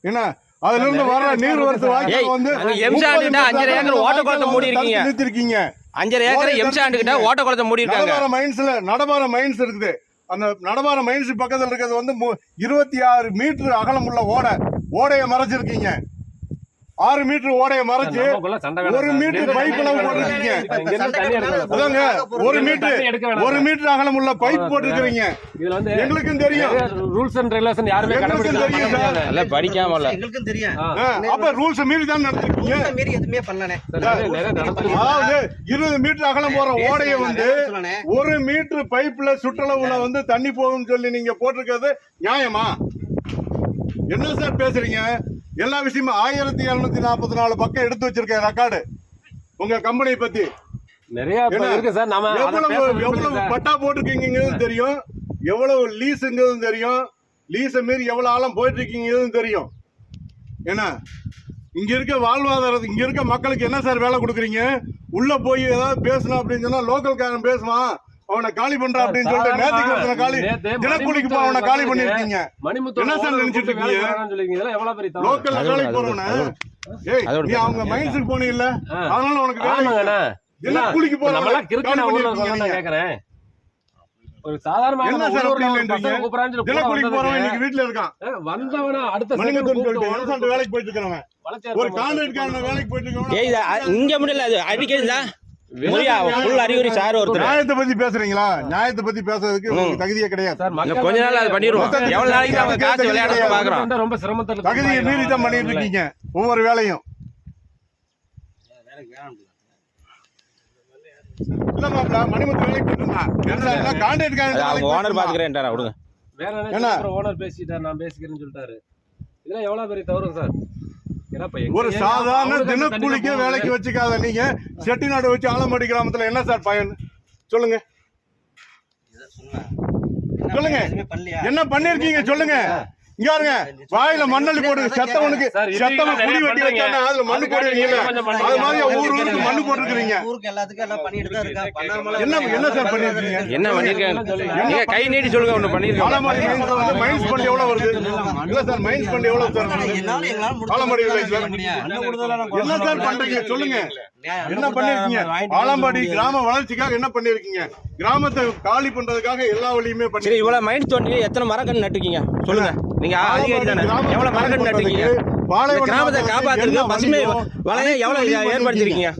என்ன அதுல இருந்து வர நீர் வரத்து வாய்க்கால் வந்து எம்சாண்டுகிட்ட 5 ஏக்கர் ஓட்ட குளத்தை மூடி இருக்கீங்க. 5 ஏக்கர் எம்சாண்டுகிட்ட ஓட்ட குளத்தை மூடி இருக்காங்க. நடபார மைன்ஸ் இருக்குது. அந்த நடபார மைன்ஸ் பக்கத்துல இருக்கிறது வந்து 26 மீட்டர் அகலம் உள்ள ஓடையை மறைச்சிருக்கீங்க. 6 மீட்டர் ஓடைய மறைச்சு 1 மீட்டர் பைப் அளவு போட்டிருக்கீங்க. அதாங்க 1 மீட்டர் அகலம் உள்ள பைப் போட்டிருக்கீங்க. எங்களுக்கும் தெரியும் ரூல்ஸ் அண்ட் ரெகுலேஷன் யாருமே கடைபிடிக்கல, படிக்காம இல்ல. எங்களுக்கும் தெரியும். அப்ப ரூல்ஸ் மீறி தான் நடந்துருக்கீங்க. மீறி எதுவுமே பண்ணலனே. அதாவது 20 மீட்டர் அகலம் போற ஓடையை வந்து 1 மீட்டர் பைப்ல சுற்றளவுல வந்து தண்ணி போகும்னு சொல்லி நீங்க போட்டிருக்கிறது நியாயமா? என்ன சார் பேசுறீங்க? எல்லா விஷயமும் 1744 பக்கம் எடுத்து வச்சிருக்கேன் ரெக்கார்டு உங்க கம்பெனியை பத்தி. நிறைய இருக்கு சார். நாம எவ்வளவு பட்டா போட்டிருக்கீங்கிறது தெரியும், எவ்வளவு லீஸுங்கிறது தெரியும், லீஸை மீறி எவ்வளவு ஆழம் போயிட்டு இருக்கீங்கிறது தெரியும். என்ன இங்க இருக்க வாழ்வாதாரத்துக்கு இங்க இருக்க மக்களுக்கு என்ன சார் வேலை கொடுக்குறீங்க? உள்ள போய் ஏதாவது பேசணும் அப்படின்னு சொன்னா லோக்கல்காரன் பேசுவான், அவனை காலி பண்ற அப்படின்னு சொல்லிட்டு நேத்துக்கு காலி தினக்கூலிக்கு போ அவனை காலி பண்ணிருக்கீங்க. என்ன சார் நினைச்சிட்டு இருக்கீங்க? லோக்கல்ல வேலைக்கு போறவன நீ அவங்க மைன்ஸுக்கு போனீங்கல்ல, அதனால உனக்கு வேலை தினக்கூலிக்கு போறவன் கேக்குறேன். ஒரு சாதாரண என்ன சார் தினக்கூலிக்கு போறவன் இன்னைக்கு வீட்டுல இருக்கான். வந்தவன அடுத்த வேலைக்கு போயிட்டு இருக்கிறவன், ஒரு கான்ட்ராக்ட்காரன் வேலைக்கு போயிட்டு இருக்கவன் இங்க முடியல. அது அடிக்கிறதா அறிகுறி சார் ஒருத்தர் நியாயத்தை பத்தி பேசுறீங்களா? நியாயத்தை பத்தி பேசுறதுக்கு உங்களுக்கு தகுதியே கிடையாது. கொஞ்ச நாள் அது பண்ணிடுவோம். எவ்வளவு நாளைக்கு அவங்க காசு விளையாட பாக்குறோம். ரொம்ப சிரமத்தை தகுதியை மீறி தான் பண்ணிட்டு இருக்கீங்க ஒவ்வொரு வேலையும். இல்ல மாப்ள மணிமுத்து வேலைக்கு போட்டுருந்தான் கான்ட்ராக்ட் ஓனர் பாத்துக்கிறேன் விடுங்க. வேற ஓனர் பேசிட்டார், நான் பேசிக்கிறேன்னு சொல்லிட்டாரு. இதெல்லாம் எவ்வளவு பெரிய தவறு சார். ஒரு சாதாரண தினக்கூலிக்கே வேலைக்கு வச்சுக்காத நீங்க செட்டிநாடு வச்சு ஆலம்பாடி கிராமத்துல என்ன சார் பயன் சொல்லுங்க? சொல்லுங்க என்ன பண்ணிருக்கீங்க சொல்லுங்க. இங்க பாருங்க, வாயில மண்ணள்ளி போடுங்க. செத்தவனுக்கு செத்தவன் குடி வெட்டி வச்சானே அதுல மண்ணு போடுவீங்கல்ல, அது மாதிரி ஊருக்கு மண்ணு போட்டுருக்கீங்க. என்ன சார் பண்ணிருக்கீங்க? என்ன பண்ணிருக்கீங்க? கை நீட்டி சொல்லுங்க. ஒண்ணு பண்ணிருக்கீங்க. ஆலம்பாடி மைன்ஸ் ஃபண்ட் எவ்வளவு வருது? இல்ல சார் மைன்ஸ் ஃபண்ட் எவ்வளவு சார்? ஆலம்பாடி இல்லை சார். என்ன சார் பண்றீங்க சொல்லுங்க? என்ன பண்ணிருக்கீங்க? ஆலம்பாடி கிராம வளர்ச்சிக்காக என்ன பண்ணிருக்கீங்க? கிராமத்தை காலி பண்றதுக்காக எல்லா வழியுமே பண்ணி. இவ்வளவு மைண்ட் தோண்டி எத்தனை மரக்கன்று நட்டுக்கீங்க சொல்லுங்க? நீங்க எவ்வளவு மரக்கன்று நட்டுருக்கீங்க? கிராமத்தை காப்பாத்துறதுக்கு பசுமை வளைய எவ்வளவு ஏற்படுத்திருக்கீங்க?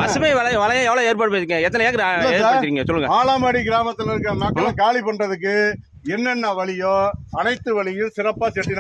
பசுமை வளைய எவ்வளவு ஏற்படுத்திருக்கீங்க? எத்தனை ஏக்கர் ஏற்படுத்திருக்கீங்க சொல்லுங்க? ஆலம்பாடி கிராமத்துல இருக்க மக்களை காலி பண்றதுக்கு என்னென்ன வழியோ அனைத்து வழியும் சிறப்பா செட்டி